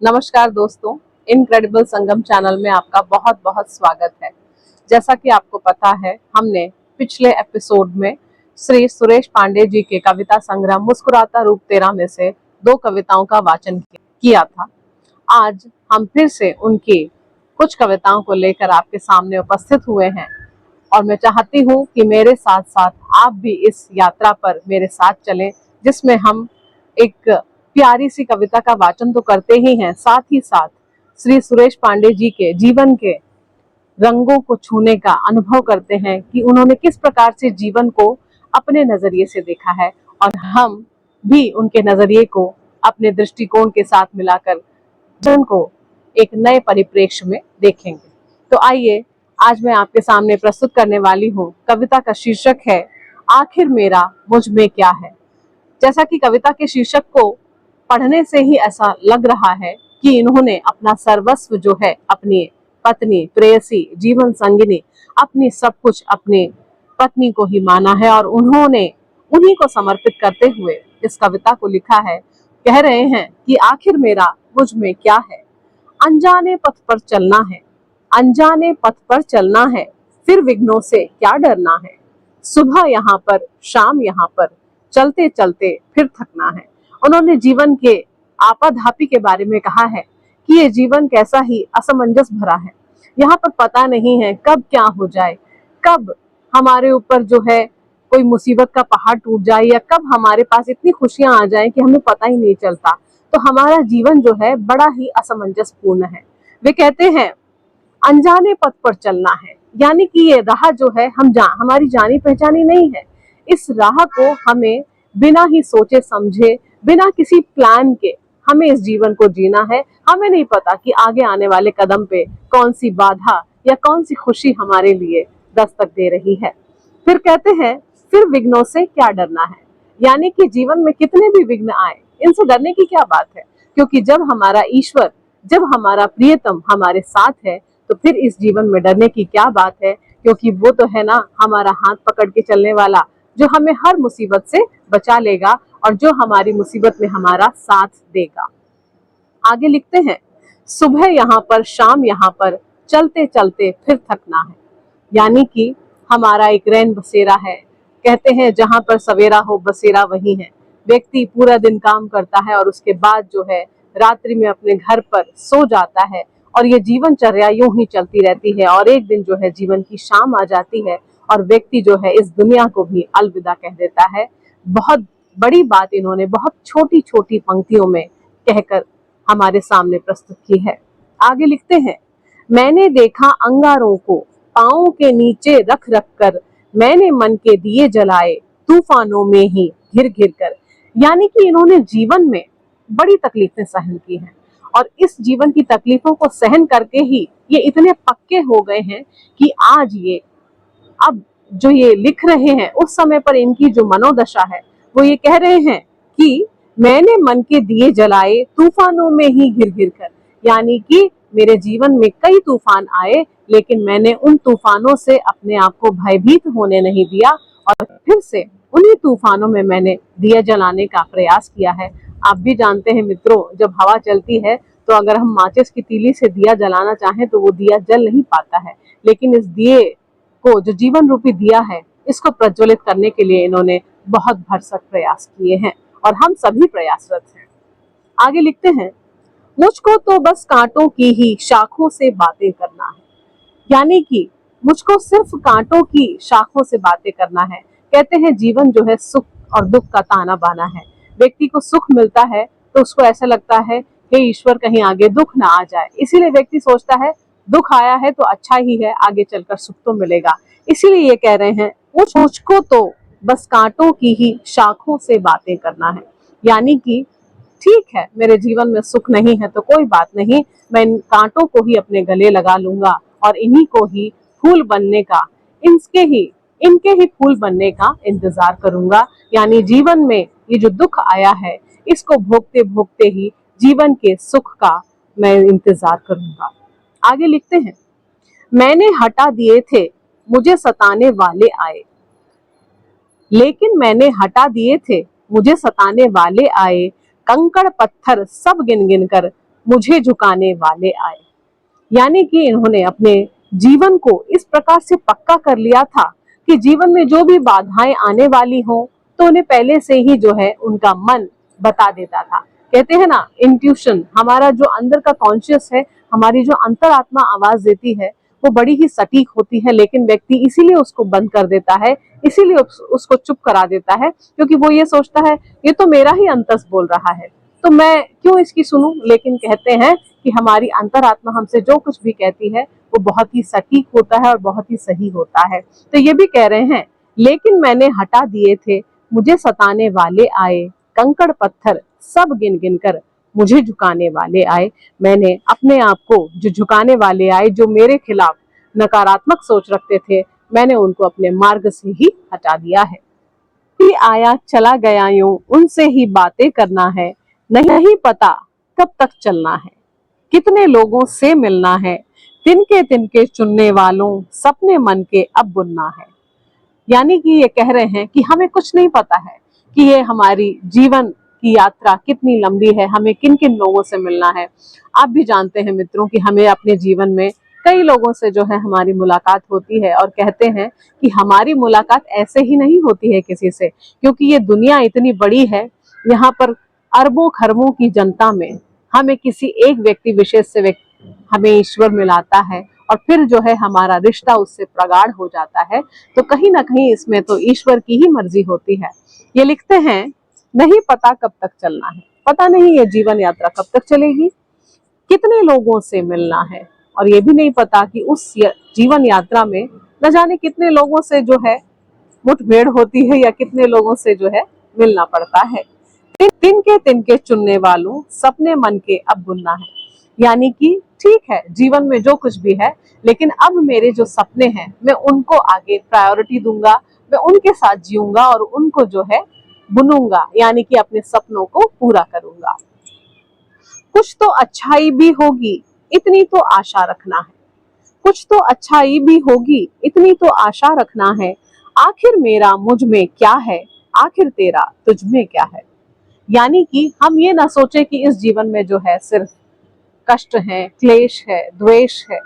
नमस्कार दोस्तों, इनक्रेडिबल संगम चैनल में आपका बहुत बहुत स्वागत है। जैसा कि आपको पता है, हमने पिछले एपिसोड में श्री सुरेश पांडे जी के कविता संग्रह मुस्कुराता रूप तेरा में से 2 कविताओं का वाचन किया था। आज हम फिर से उनकी कुछ कविताओं को लेकर आपके सामने उपस्थित हुए हैं और मैं चाहती हूँ कि मेरे साथ साथ आप भी इस यात्रा पर मेरे साथ चलें, जिसमें हम एक प्यारी सी कविता का वाचन तो करते ही हैं, साथ ही साथ श्री सुरेश पांडे जी के जीवन के रंगों को छूने का अनुभव करते हैं कि उन्होंने किस प्रकार से जीवन को अपने नजरिए से देखा है और हम भी उनके नजरिए को अपने दृष्टिकोण के साथ मिलाकर जीवन को एक नए परिप्रेक्ष्य में देखेंगे। तो आइए, आज मैं आपके सामने प्रस्तुत करने वाली हूँ। कविता का शीर्षक है आखिर मेरा मुझ में क्या है। जैसा कि कविता के शीर्षक को पढ़ने से ही ऐसा लग रहा है कि इन्होंने अपना सर्वस्व जो है, अपनी पत्नी, प्रेयसी, जीवन संगिनी, अपनी सब कुछ अपनी पत्नी को ही माना है और उन्होंने उन्हीं को समर्पित करते हुए इस कविता को लिखा है। कह रहे हैं कि आखिर मेरा मुझ में क्या है। अनजाने पथ पर चलना है, अनजाने पथ पर चलना है, फिर विघ्नों से क्या डरना है। सुबह यहाँ पर, शाम यहाँ पर, चलते चलते फिर थकना है। उन्होंने जीवन के आपाधापी के बारे में कहा है कि ये जीवन कैसा ही असमंजस भरा है। यहाँ पर पता नहीं है कब क्या हो जाए, कब हमारे ऊपर जो है कोई मुसीबत का पहाड़ टूट जाए या कब हमारे पास इतनी खुशियां आ जाएं कि हमें पता ही नहीं चलता। तो हमारा जीवन जो है बड़ा ही असमंजस पूर्ण है। वे कहते हैं अनजाने पथ पर चलना है, यानी कि ये राह जो है हमारी जानी पहचानी नहीं है। इस राह को हमें बिना ही सोचे समझे, बिना किसी प्लान के हमें इस जीवन को जीना है। हमें नहीं पता कि आगे आने वाले कदम पे कौन सी बाधा या कौन सी खुशी हमारे लिए दस्तक दे रही है। फिर कहते हैं फिर विघ्नों से क्या डरना है, यानी कि जीवन में कितने भी विघ्न आए, इनसे डरने की क्या बात है, क्योंकि जब हमारा ईश्वर, जब हमारा प्रियतम हमारे साथ है तो फिर इस जीवन में डरने की क्या बात है, क्योंकि वो तो है ना हमारा हाथ पकड़ के चलने वाला, जो हमें हर मुसीबत से बचा लेगा और जो हमारी मुसीबत में हमारा साथ देगा। आगे लिखते हैं सुबह यहाँ पर, शाम यहाँ पर, चलते चलते फिर थकना है, यानी कि हमारा एक रैन बसेरा है। कहते हैं जहां पर सवेरा हो बसेरा वही है। व्यक्ति पूरा दिन काम करता है और उसके बाद जो है रात्रि में अपने घर पर सो जाता है और ये जीवनचर्या यूं ही चलती रहती है और एक दिन जो है जीवन की शाम आ जाती है और व्यक्ति जो है इस दुनिया को भी अलविदा कह देता है। बहुत बड़ी बात इन्होंने बहुत छोटी छोटी पंक्तियों में कहकर हमारे सामने प्रस्तुत की है। आगे लिखते हैं मैंने देखा अंगारों को पांवों के नीचे रख रख कर, मैंने मन के दिए जलाए तूफानों में ही घिर घिर कर। यानी कि इन्होंने जीवन में बड़ी तकलीफें सहन की हैं और इस जीवन की तकलीफों को सहन करके ही ये इतने पक्के हो गए हैं कि आज ये अब जो ये लिख रहे हैं उस समय पर इनकी जो मनोदशा है वो ये कह रहे हैं कि मैंने मन के दिए जलाए तूफानों में ही घिर घिर कर। यानी कि मेरे जीवन में कई तूफान आए लेकिन मैंने उन तूफानों से अपने आप को भयभीत होने नहीं दिया और फिर से उन्हीं तूफानों में मैंने दिया जलाने का प्रयास किया है। आप भी जानते हैं मित्रों, जब हवा चलती है तो अगर हम माचिस की तीली से दिया जलाना चाहें तो वो दिया जल नहीं पाता है, लेकिन इस दिए को, जो जीवन रूपी दिया है, इसको प्रज्वलित करने के लिए इन्होंने बहुत भरसक प्रयास किए हैं और हम सभी प्रयासरत हैं। आगे लिखते हैं मुझको तो बस कांटों की ही शाखों से बातें करना है, यानी कि मुझको सिर्फ कांटों की शाखों से बातें करना है। कहते हैं जीवन जो है सुख और दुख का ताना बाना है। व्यक्ति को सुख मिलता है तो उसको ऐसा लगता है हे ईश्वर कहीं आगे दुख ना आ जाए, इसीलिए व्यक्ति सोचता है दुख आया है तो अच्छा ही है, आगे चलकर सुख तो मिलेगा। इसीलिए ये कह रहे हैं मुझको तो बस कांटों की ही शाखों से बातें करना है, यानी कि ठीक है मेरे जीवन में सुख नहीं है तो कोई बात नहीं, मैं इन कांटों को ही अपने गले लगा लूंगा और इन्हीं को ही फूल बनने का, इनके ही फूल बनने का इंतजार करूंगा। यानी जीवन में ये जो दुख आया है इसको भोगते भोगते ही जीवन के सुख का मैं इंतजार करूंगा। आगे लिखते हैं मैंने हटा दिए थे मुझे सताने वाले आए, लेकिन मैंने हटा दिए थे मुझे सताने वाले आए, कंकड़ पत्थर सब गिन गिन कर मुझे झुकाने वाले आए। यानी कि इन्होंने अपने जीवन को इस प्रकार से पक्का कर लिया था कि जीवन में जो भी बाधाएं आने वाली हो तो उन्हें पहले से ही जो है उनका मन बता देता था। कहते हैं ना, इंट्यूशन, हमारा जो अंदर का कॉन्शियस है, हमारी जो अंतरात्मा आवाज देती है वो बड़ी ही सटीक होती है, लेकिन व्यक्ति इसीलिए उसको बंद कर देता है, इसीलिए उसको चुप करा देता है, क्योंकि वो ये सोचता है ये तो मेरा ही अंतस बोल रहा है, तो मैं क्यों इसकी सुनूं। लेकिन कहते हैं कि हमारी अंतरात्मा हमसे जो कुछ भी कहती है वो बहुत ही सटीक होता है और बहुत ही सही होता है। तो ये भी कह रहे हैं, लेकिन मैंने हटा दिए थे, मुझे सताने वाले आए, कंकड़ पत्थर सब गिन गिन कर मुझे झुकाने वाले आए। मैंने अपने आप को जो झुकाने वाले आए, जो मेरे खिलाफ नकारात्मक सोच रखते थे, मैंने उनको अपने मार्ग से ही हटा दिया है। आया चला गया यूं, उनसे ही बातें करना है, नहीं पता कब तक चलना है, कितने लोगों से मिलना है, तिनके तिनके चुनने वालों, सपने मन के अब बुनना है। यानी कि ये कह रहे हैं कि हमें कुछ नहीं पता है कि ये हमारी जीवन की यात्रा कितनी लंबी है, हमें किन किन लोगों से मिलना है। आप भी जानते हैं मित्रों कि हमें अपने जीवन में कई लोगों से जो है हमारी मुलाकात होती है, और कहते हैं कि हमारी मुलाकात ऐसे ही नहीं होती है किसी से, क्योंकि ये दुनिया इतनी बड़ी है, यहाँ पर अरबों खरबों की जनता में हमें किसी एक व्यक्ति विशेष से हमें ईश्वर मिलाता है, और फिर जो है हमारा रिश्ता उससे प्रगाढ़ हो जाता है। तो कहीं ना कहीं इसमें तो ईश्वर की ही मर्जी होती है। ये लिखते हैं, नहीं पता कब तक चलना है, पता नहीं ये जीवन यात्रा कब तक चलेगी, कितने लोगों से मिलना है, और ये भी नहीं पता कि उस जीवन यात्रा में न जाने कितने लोगों से जो है मुठभेड़ होती है या कितने लोगों से जो है मिलना पड़ता है। तिनके तिनके चुनने वालों, सपने मन के अब बुनना है। यानी कि ठीक है, जीवन में जो कुछ भी है, लेकिन अब मेरे जो सपने हैं मैं उनको आगे प्रायोरिटी दूंगा, मैं उनके साथ जीऊंगा और उनको जो है बुनूंगा, यानी कि अपने सपनों को पूरा करूंगा। कुछ तो अच्छाई भी होगी, इतनी तो आशा रखना है, कुछ तो अच्छाई भी होगी, इतनी तो आशा रखना है, आखिर मेरा मुझ में क्या है, आखिर तेरा तुझ में क्या है। यानी कि हम ये ना सोचे कि इस जीवन में जो है सिर्फ कष्ट है, क्लेश है, द्वेष है।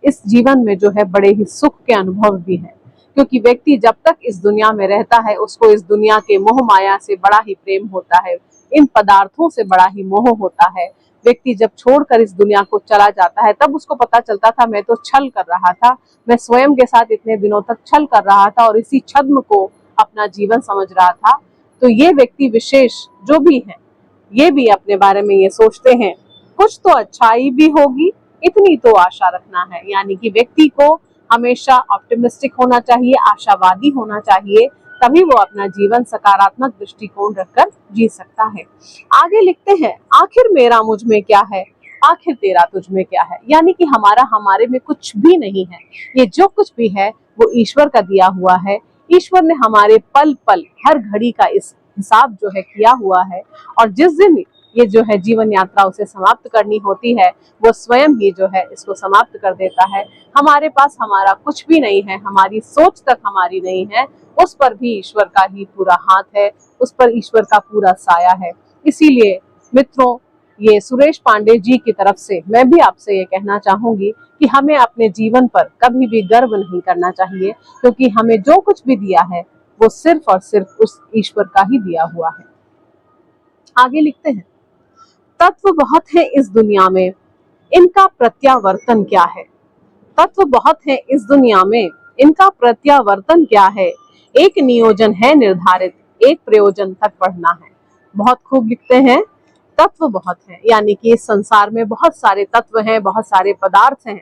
इस जीवन में जो है बड़े ही सुख के अनुभव भी है, क्योंकि व्यक्ति जब तक इस दुनिया में रहता है उसको इस दुनिया के मोह माया से बड़ा ही प्रेम होता है, इन पदार्थों से बड़ा ही मोह होता है। व्यक्ति जब छोड़कर इस दुनिया को चला जाता है तब उसको पता चलता था मैं तो छल कर रहा था, मैं स्वयं के साथ इतने दिनों तक छल कर रहा था और इसी छद्म को अपना जीवन समझ रहा था। तो ये व्यक्ति विशेष जो भी है, ये भी अपने बारे में ये सोचते हैं, कुछ तो अच्छाई भी होगी, इतनी तो आशा रखना है। यानी कि व्यक्ति को हमेशा ऑप्टिमिस्टिक होना चाहिए, आशावादी होना चाहिए, तभी वो अपना जीवन सकारात्मक दृष्टिकोण रखकर जी सकता है। आगे लिखते हैं, आखिर मेरा मुझ में क्या है, आखिर तेरा तुझ में क्या है। यानी कि हमारा हमारे में कुछ भी नहीं है, ये जो कुछ भी है वो ईश्वर का दिया हुआ है। ईश्वर ने हमारे पल पल हर घड़ी का इस हिसाब जो है किया हुआ है, और जिस दिन ये जो है जीवन यात्रा उसे समाप्त करनी होती है वो स्वयं ही जो है इसको समाप्त कर देता है। हमारे पास हमारा कुछ भी नहीं है, हमारी सोच तक हमारी नहीं है, उस पर भी ईश्वर का ही पूरा हाथ है, उस पर ईश्वर का पूरा साया है। इसीलिए मित्रों, ये सुरेश पांडे जी की तरफ से मैं भी आपसे ये कहना चाहूंगी कि हमें अपने जीवन पर कभी भी गर्व नहीं करना चाहिए, क्योंकि हमें जो कुछ भी दिया है वो सिर्फ और सिर्फ उस ईश्वर का ही दिया हुआ है। आगे लिखते हैं, तत्व बहुत है इस दुनिया में, इनका प्रत्यावर्तन क्या है। तत्व बहुत है इस दुनिया में, इनका प्रत्यावर्तन क्या है। एक नियोजन है निर्धारित, एक प्रयोजन तक बढ़ना है। बहुत खूब लिखते हैं, तत्व बहुत है, यानी कि इस संसार में बहुत सारे तत्व हैं, बहुत सारे पदार्थ हैं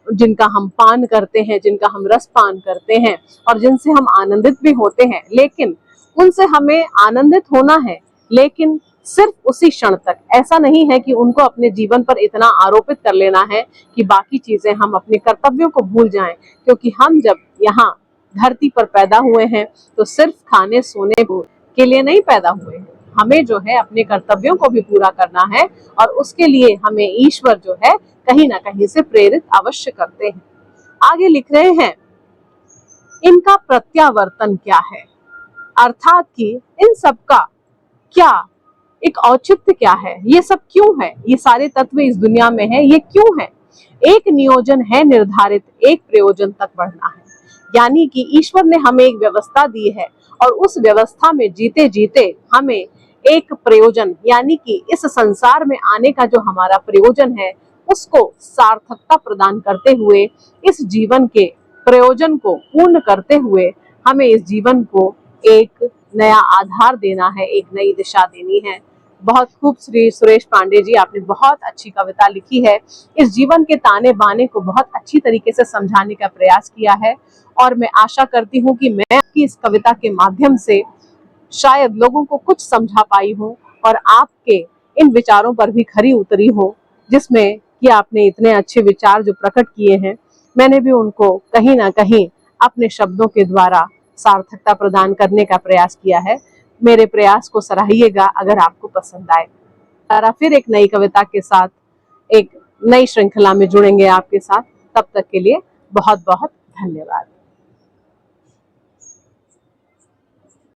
जिनका हम पान करते हैं, जिनका हम रस पान करते हैं और जिनसे हम आनंदित भी होते हैं। लेकिन उनसे हमें आनंदित होना है, लेकिन सिर्फ उसी क्षण तक। ऐसा नहीं है कि उनको अपने जीवन पर इतना आरोपित कर लेना है कि बाकी चीजें हम अपने कर्तव्यों को भूल जाएं, क्योंकि हम जब यहाँ धरती पर पैदा हुए हैं तो सिर्फ खाने सोने के लिए नहीं पैदा हुए हैं, हमें जो है अपने कर्तव्यों को भी पूरा करना है, और उसके लिए हमें ईश्वर जो है कहीं ना कहीं से प्रेरित अवश्य करते हैं। आगे लिख रहे हैं, इनका प्रत्यावर्तन क्या है, अर्थात कि इन सब का क्या एक औचित्य क्या है, ये सब क्यों है, ये सारे तत्व इस दुनिया में है, ये क्यों है। एक नियोजन है निर्धारित, एक प्रयोजन तक बढ़ना है। यानी कि ईश्वर ने हमें एक व्यवस्था दी है और उस व्यवस्था में जीते जीते हमें एक प्रयोजन, यानी कि इस संसार में आने का जो हमारा प्रयोजन है उसको सार्थकता प्रदान करते हुए, इस जीवन के प्रयोजन को पूर्ण करते हुए हमें इस जीवन को एक नया आधार देना है, एक नई दिशा देनी है। बहुत खूब श्री सुरेश पांडे जी, आपने बहुत अच्छी कविता लिखी है। इस जीवन के ताने बाने को बहुत अच्छी तरीके से समझाने का प्रयास किया है और मैं आशा करती हूँ कि मैं आपकी इस कविता के माध्यम से शायद लोगों को कुछ समझा पाई हूँ और आपके इन विचारों पर भी खरी उतरी हूँ, जिसमें कि आपने इतने अच्छे विचार जो प्रकट किए हैं, मैंने भी उनको कहीं ना कहीं अपने शब्दों के द्वारा सार्थकता प्रदान करने का प्रयास किया है। मेरे प्रयास को सराहिएगा अगर आपको पसंद आए। फिर एक नई कविता के साथ एक नई श्रृंखला में जुड़ेंगे आपके साथ। तब तक के लिए बहुत बहुत धन्यवाद।